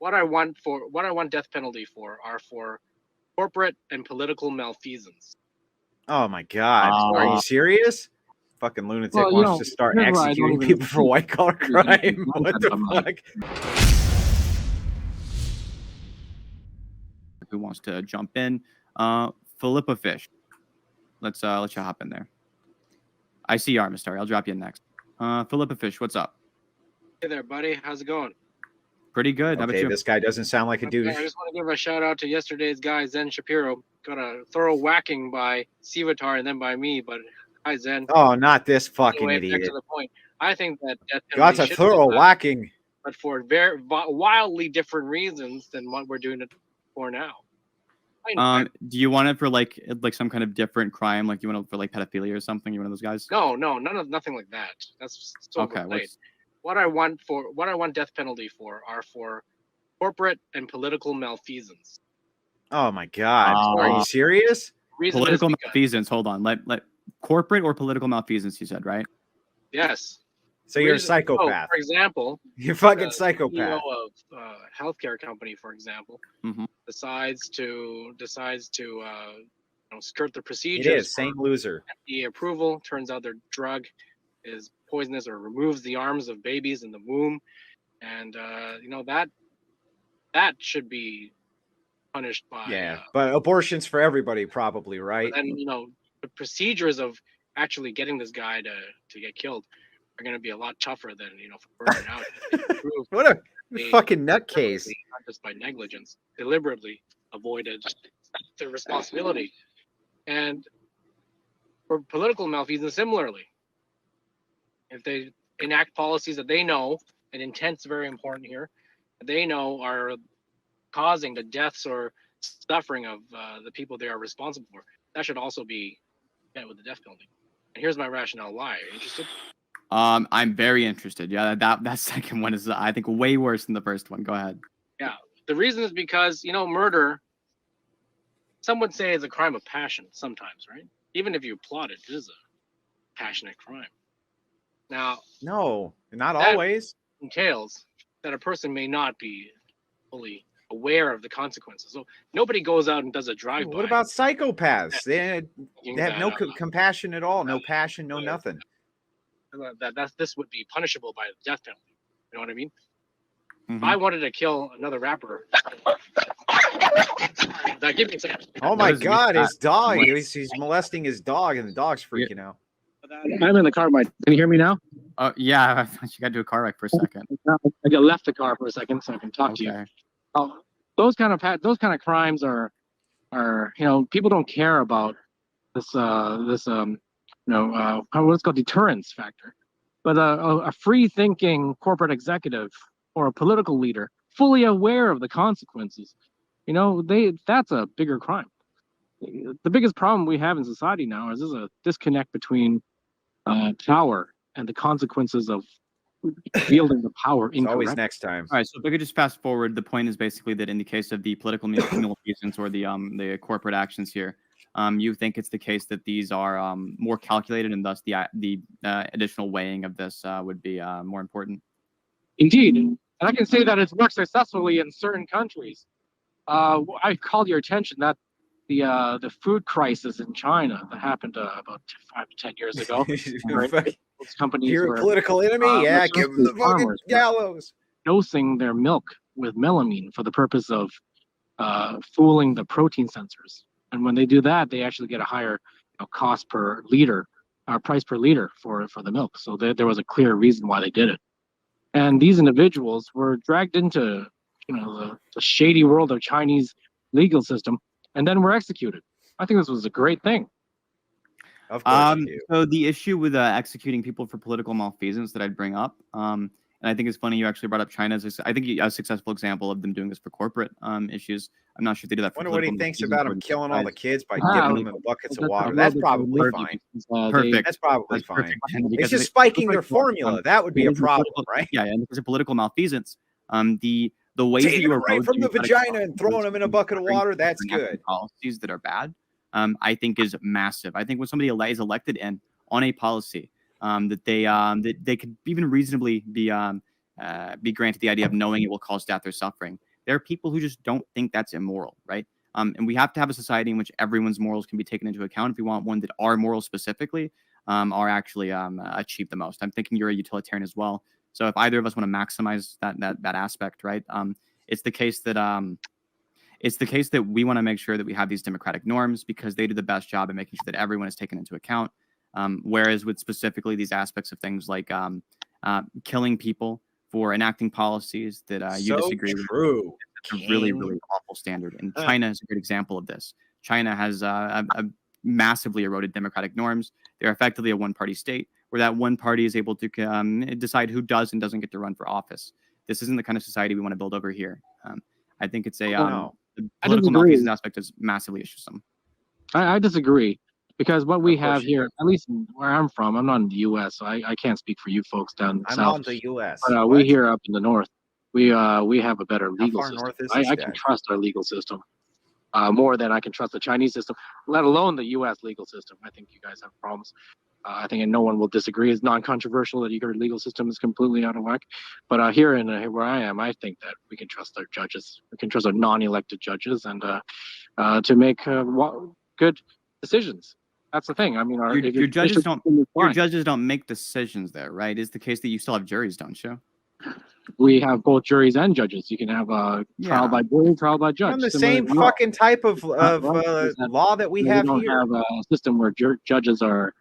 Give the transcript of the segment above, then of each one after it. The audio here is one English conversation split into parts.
what I want death penalty for are for corporate and political malfeasance. Oh my God! Are you serious? Fucking lunatic wants to start executing people for white collar crime. What the fuck? Who wants to jump in? Philipofish. Let's you hop in there. I see you, Armistari. I'll drop you in next. Philipofish, what's up? Hey there, buddy. How's it going? Pretty good. How about you? This guy doesn't sound like a douche. I just want to give a shout out to yesterday's guy, Zen Shapiro. Got a thorough whacking by Sivatar and then by me, but hi, Zen. Oh, not this fucking anyway, idiot. Back to the point. I think that death penalty got a thorough whacking, but for very wildly different reasons than what we're doing it for now. Do you want it for like some kind of different crime? Like you want it for like pedophilia or something? You one of those guys? No, nothing like that. That's so okay. What I want death penalty for are for corporate and political malfeasance. Oh my God! Are you serious? Political malfeasance. Hold on. Let corporate or political malfeasance. You said, right? Yes. So you're a psychopath. For example, you're fucking psychopath. CEO of a healthcare company, for example, decides to skirt the procedures. It is same loser. FDA approval. Turns out their drug is poisonous or removes the arms of babies in the womb, and that should be punished by. But abortions for everybody, probably, right? And the procedures of actually getting this guy to get killed are going to be a lot tougher than for burning out. What a fucking nutcase! Not just by negligence, deliberately avoided the responsibility, and for political malfeasance, similarly, if they enact policies that they know, and intent's very important here, that they know are causing the deaths or suffering of the people they are responsible for, that should also be met with the death penalty. And here's my rationale why. Are you interested? I'm very interested. Yeah, that second one is, I think, way worse than the first one. Go ahead. Yeah, the reason is because murder, some would say, is a crime of passion sometimes, right? Even if you plot it, it is a passionate crime. Now, no, not always. Entails that a person may not be fully aware of the consequences. So nobody goes out and does a drive-by. What about psychopaths? They have no compassion at all, no passion, no nothing. This would be punishable by the death penalty. You know what I mean? If I wanted to kill another rapper, give me a second. Oh my God, his dog! He's molesting his dog, and the dog's freaking out. I'm in the car. Can you hear me now? Yeah. I thought you got to do a car wreck for a second. I got left the car for a second so I can talk to you. Those kind of crimes are people don't care about this what's called deterrence factor, but a free thinking corporate executive or a political leader fully aware of the consequences, that's a bigger crime. The biggest problem we have in society now is there's a disconnect between power and the consequences of wielding the power incorrectly. Always next time. All right, so if I could just fast forward, the point is basically that in the case of the political malfeasance or the corporate actions here, you think it's the case that these are more calculated, and thus the additional weighing of this would be more important. Indeed, and I can say that it's worked successfully in certain countries. I called your attention that the food crisis in China that happened about 5 to 10 years ago. Companies You're a political enemy? Give them the fucking gallows. Dosing their milk with melamine for the purpose of fooling the protein sensors. And when they do that, they actually get a higher cost per liter, price per liter for the milk. So there was a clear reason why they did it. And these individuals were dragged into the shady world of Chinese legal system and then were executed. I think this was a great thing. Of course so the issue with executing people for political malfeasance that I'd bring up, and I think it's funny you actually brought up China as a successful example of them doing this for corporate issues. I'm not sure if they do that for political. I wonder what he thinks about them killing all the kids by dipping them in buckets of water. That's probably fine. Perfect. That's probably fine. It's just spiking their formula. That would be a problem, right? Yeah, and because of political malfeasance, the ways taking them right from the vagina and throwing them in a bucket of water, that's good. Policies that are bad, I think is massive. I think when somebody is elected in on a policy that they could even reasonably be granted the idea of knowing it will cause death or suffering, There are people who just don't think that's immoral, right? And we have to have a society in which everyone's morals can be taken into account if we want one that our morals specifically are actually achieved the most. I'm thinking you're a utilitarian as well. So if either of us want to maximize that aspect, right? It's the case that we want to make sure that we have these democratic norms because they do the best job at making sure that everyone is taken into account. Whereas with specifically these aspects of things like killing people for enacting policies that you disagree with, it's a really, really awful standard. And China is a good example of this. China has a massively eroded democratic norms. They're effectively a one-party state where that one party is able to decide who does and doesn't get to run for office. This isn't the kind of society we want to build over here. I think it's the political malfeasance aspect is massively issuesome. I disagree because what we have here, at least where I'm from, I'm not in the U.S., so I can't speak for you folks down south. I'm on the U.S. But we here up in the north, we have a better legal system. I can trust our legal system more than I can trust the Chinese system, let alone the U.S. legal system. I think you guys have problems. I think no one will disagree. It's non-controversial that your legal system is completely out of whack. But here where I am, I think that we can trust our judges. We can trust our non-elected judges and to make good decisions. That's the thing. I mean, your judges don't make decisions there, right? It's the case that you still have juries, don't you? We have both juries and judges. You can have trial by jury, trial by judge. On the same fucking type of law that we have here. We don't have a system where judges are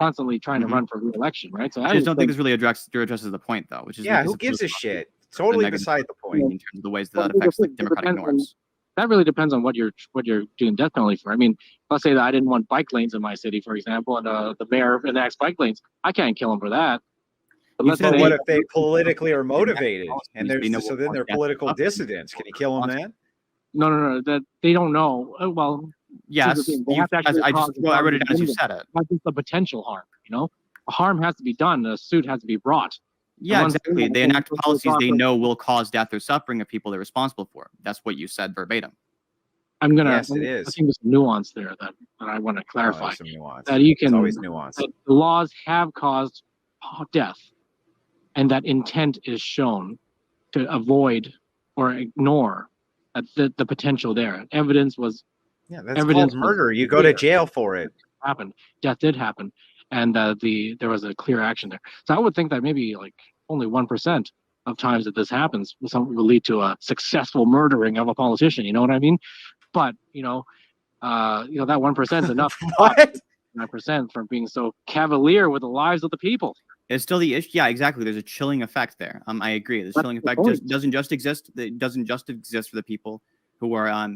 constantly trying to run for re-election, right? So I just don't think this really addresses the point, though. Which is who gives a shit? Totally beside the point. In terms of the ways that affects the democratic norms. That really depends on what you're doing death penalty for. I mean, let's say that I didn't want bike lanes in my city, for example, and the mayor enacts bike lanes. I can't kill him for that. But what if they politically are motivated and so then they're political dissidents? Can you kill them then? No. That they don't know. Well, yes. I wrote it down as you said it. Not just the potential harm. A harm has to be done. A suit has to be brought. Yeah, exactly. They enact policies they know will cause death or suffering of people they're responsible for. That's what you said verbatim. Yes, it is. I think there's some nuance there that I want to clarify. Some nuance. That you can. It's always nuance. That the laws have caused death, and that intent is shown to avoid or ignore the potential there. Evidence was. Yeah, that's called murder. You go to jail for it. Happened. Death did happen, and there was a clear action there. So I would think that maybe like only 1% of times that this happens will lead to a successful murdering of a politician. You know what I mean? But that 1% is enough. What? 9% from being so cavalier with the lives of the people. It's still the issue. Yeah, exactly. There's a chilling effect there. I agree. The chilling effect doesn't just exist. It doesn't just exist for the people who are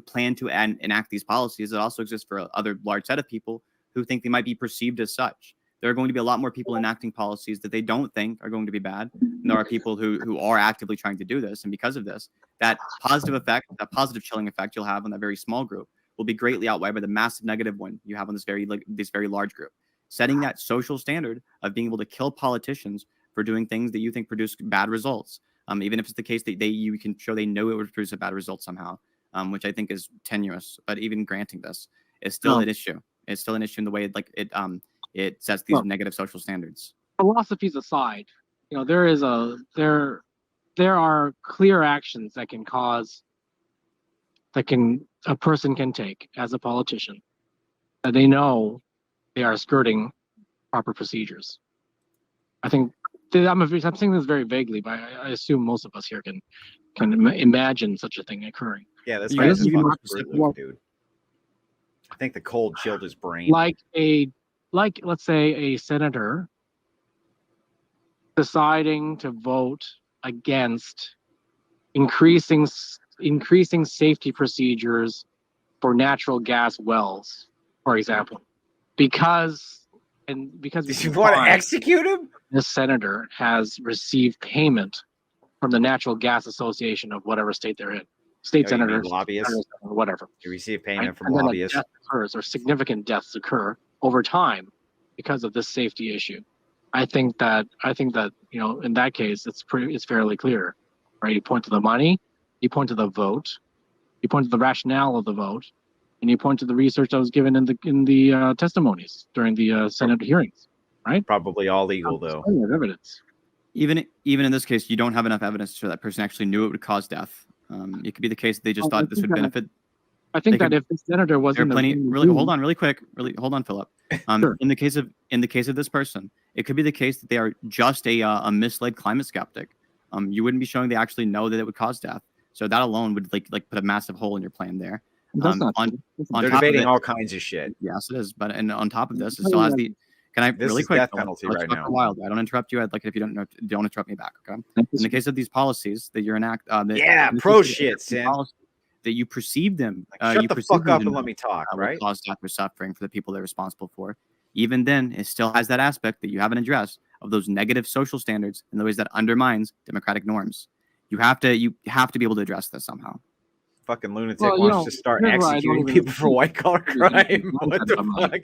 plan to enact these policies. It also exists for other large set of people who think they might be perceived as such. There are going to be a lot more people enacting policies that they don't think are going to be bad. And there are people who are actively trying to do this. And because of this, that positive effect, that positive chilling effect you'll have on that very small group will be greatly outweighed by the massive negative one you have on this very large group. Setting that social standard of being able to kill politicians for doing things that you think produce bad results, even if it's the case that you can show they know it would produce a bad result somehow, which I think is tenuous. But even granting this, it's still an issue. It's still an issue in the way it sets these negative social standards. Philosophies aside, there are clear actions that a person can take as a politician that they know they are skirting proper procedures. I think I'm saying this very vaguely, but I assume most of us here can imagine such a thing occurring. Yeah, that's right. Dude. I think the cold chilled his brain. Like let's say a senator deciding to vote against increasing safety procedures for natural gas wells, for example, because did you want to execute him? This senator has received payment from the Natural Gas Association of whatever state they're in. Senators, lobbyists, or whatever. You receive payment from lobbyists. Death occurs, or significant deaths occur over time because of this safety issue. I think that in that case it's fairly clear, right? You point to the money, you point to the vote, you point to the rationale of the vote, and you point to the research that was given in the testimonies during the Senate hearings, right? Probably all legal though. Evidence. Even in this case, you don't have enough evidence to show that person actually knew it would cause death. It could be the case that they just thought this would benefit. I think that if the senator wasn't hold on, really quick. Hold on, Philip. Sure. In the case of this person, it could be the case that they are just a misled climate skeptic. You wouldn't be showing they actually know that it would cause death. So that alone would like put a massive hole in your plan there. That's not true. They're debating all kinds of shit. Yes, it is. But and on top of this, it still has the. Can I this really is quick? Death penalty right now. Wild. I don't interrupt you. I'd like it if you don't interrupt me back. Okay. In the case of these policies that you're pro shit, Sam. That you perceive them. Shut the fuck up and let me talk. Right. Cause death or suffering for the people they're responsible for. Even then, it still has that aspect that you haven't addressed of those negative social standards in the ways that undermines democratic norms. You have to be able to address this somehow. Fucking lunatic wants to start executing people for white collar crime. What the fuck?